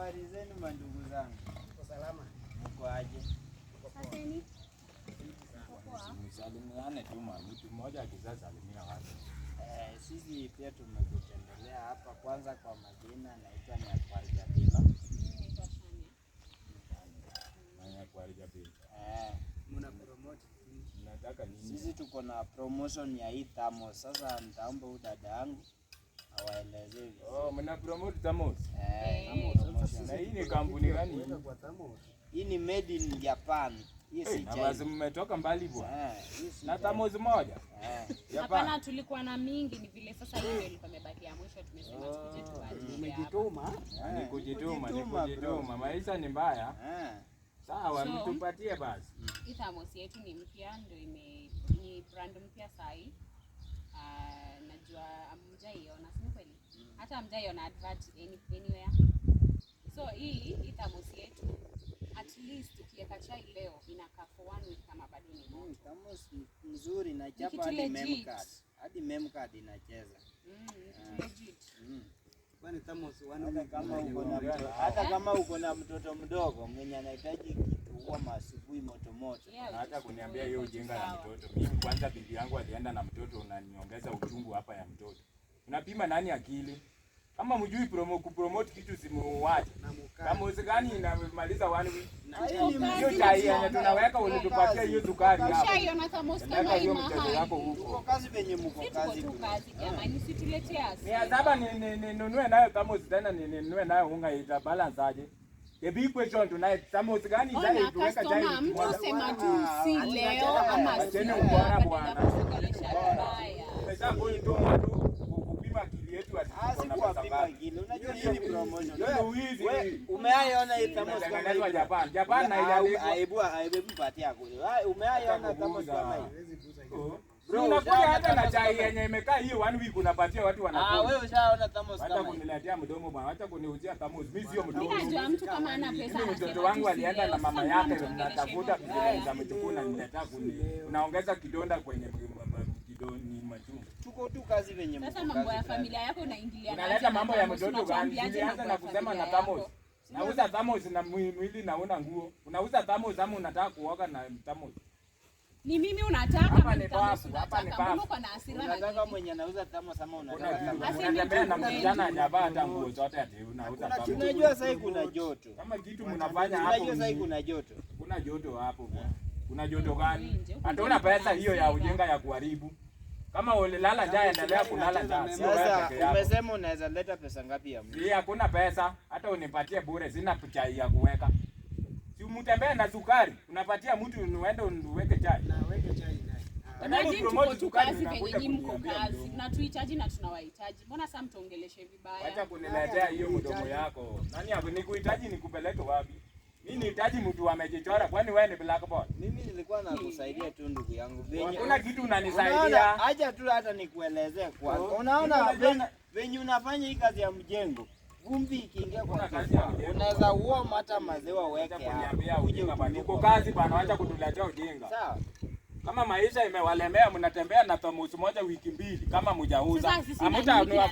Habari zenu mandugu zangu. Uko salama? Mko aje? Asante. Msalimiane tu mtu mmoja akisalimia watu. Sisi pia tumekutembelea hapa. Kwanza kwa majina naitwa Nyakwarjabila. Naitwa Shania. Nyakwarjabila. Muna promote. Nataka nini? Sisi tuko na promotion ya hii thermos. Sasa nitaomba huyu dada yangu awaelezee vizuri. Oh, mna promote thermos. Promotion. Na hii ni kampuni gani? Hii ni made in Japan. Hii si Na basi China. mmetoka mbali bwana. Hii si Na China. thermos moja. Hapana, tulikuwa na mingi, ni vile sasa hii ndio ilikuwa imebaki ya mwisho, tumesema tukuje tubaadili. Umejituma? Ni kujituma. Maisha ni mbaya. Sawa, So, mtupatie basi. hii thermos yetu ni mpya, ndio ni brand mpya sahi. Najua hamjaiona, si kweli? Hata hamjaiona advert anywhere. So hii thermos yetu at least ukiweka chai leo inakaa for 1 week kama bado ni moto. Thermos nzuri inachapa Kitu hadi legit. memcard. Hadi memcard inacheza. Legit. Kwani thermos Hata kama uko na mtoto mdogo mwenye anahitaji kitu huwa asubuhi moto moto. Yeah, Hata kuniambia hiyo ujinga ya mtoto. Mimi kwanza bibi yangu alienda na mtoto, unaniongeza uchungu hapa ya mtoto. Unapima nani akili? Kama mjui kupromote kitu simuache. Kama usigani inamaliza 1 week. Hiyo chai yenye tunaweka ulitupatia hiyo sukari hapo. Ushaiona thermos kama hii Hiyo mchezo mahali? yako Uko huko. kazi venye mko kazi. Tuko tu kazi jamani, situletee Mia hasira. saba ninunue nayo thermos tena ninunue nayo unga ita balance aje? The big question tonight, thermos gani Ona chai tuweka chai? customer, mtu sema tu si leo ama si Acheni leo. ubora Badala bwana. ya kuongelesha vibaya. Umesha kuituma tu kupima akili yetu Sikuwapima kile. Unajua hii ni promotion. Wewe Umeaiona hii thermos kama imetengenezwa hii? Japan. Japan na iliandikwa. Aibu patia kule. Umeaiona thermos kama hii? Bro, unakuja hata na chai yenye imekaa hiyo 1 week unapatia watu wanakunywa. Wewe ushaona thermos Acha kama hii? kuniletea mdomo bwana, acha kuniuzia thermos. Mimi sio Mimi mdomo. najua mtu kama ana pesa Mimi anasema mtoto wangu tu si alienda leo. na mama Sasa yake, mnatuongelesha natafuta hivyo vile vibaya. za mchukuna niletea unaongeza kidonda kwenye kidoni machungu. Tuko tu kazi venye mko. Sasa mambo ya familia yako unaingilia. Unaleta mambo ya mtoto gani? Ulianza na kusema na thermos. Nauza thermos na mwili naona nguo. Unauza thermos ama unataka kuoga na thermos? Ni mimi unataka Hapa ni mtamo bafu, hapa ni unataka. Mbona bafu. uko na hasira na Unataka nini? mwenye anauza thermos ama Kuna unataka thermos? unatembea na msichana hajavaa hata nguo zote ati unauza thermos. Unajua sasa kuna joto. Kama kitu mnafanya hapo. Unajua sasa kuna joto. Kuna joto hapo bwana. Kuna joto gani? Hatuna pesa hiyo ya ujinga ya kuharibu. Kama ulilala njaa endelea kulala njaa. Sio wewe Sasa peke yako. umesema unaweza leta pesa ngapi ya mtu? Hakuna pesa, hata unipatie bure, sina chai ya kuweka. Si mtembee na sukari, unapatia mtu uende uweke chai. Na weke chai ndani. Imagine promote tuko tu sukari, kazi unakuja penye mko kuniambia kazi. mdomo. Na tuhitaji na tunawahitaji. Mbona sasa mtuongeleshe vibaya? Acha kuniletea hiyo mdomo yako. Nani hapo nikuhitaji nikupeleke wapi? Mimi nihitaji mtu amejichora, kwani wewe ni blackboard? Mimi nilikuwa nakusaidia tu ndugu yangu. Hakuna kitu unanisaidia. Unaona, acha tu hata nikuelezee kwanza. Unaona venye unafanya hii kazi ya mjengo. Vumbi ikiingia kwa kazi ya mjengo. unaweza uoma hata maziwa Acha uweke kuniambia hapo. ujinga bwana. Uko kazi bwana, acha kutuletea ujinga. Sawa. Kama maisha imewalemea, mnatembea na thermos moja wiki mbili kama mjauza. Sasa sisi Hamtanunuliwa.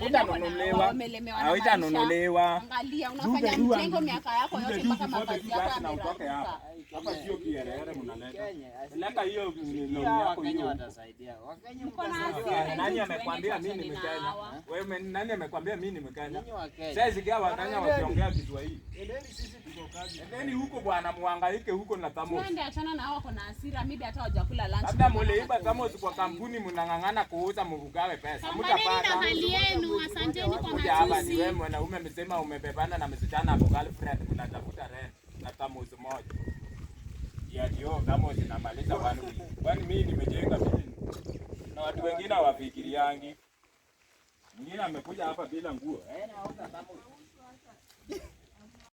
Haitanunuliwa. Angalia unafanya mjengo miaka yako yote mpaka mavazi yako na utoke hapa. yameraruka. Hapa sio kiherehere mnaleta. Kenya. Leta hiyo loni Hawa yako Wakenya hiyo. watasaidia. Wakenya Mko na mtasaidia. hasira. Nani amekwambia mimi ni Tuachane na Mkenya? hawa. Wewe nani amekwambia mimi ni Mkenya? Ninyi wa Kenya. Sasa sikia Wakenya wakiongea Kiswahili. Endeni sisi tuko kazi. Endeni huko bwana, muhangaike huko na thermos. Twende achana na hao wako na hasira, maybe hata hawajakula lunch. Labda muliiba thermos kwa kampuni, mnang'ang'ana kuuza mvugawe pesa. Pambaneni na Mtapata. hali yenu, asanteni kwa Kuja hapa ni matusi. wewe mwanaume msema umebebana na msichana hapo girlfriend, mnatafuta rent na thermos moja. Ya ndio thermos inamaliza 1 week. Kwani mimi nimejenga mimi. Na watu wengine hawafikiriangi. Mwingine amekuja hapa bila nguo. Nauza thermos.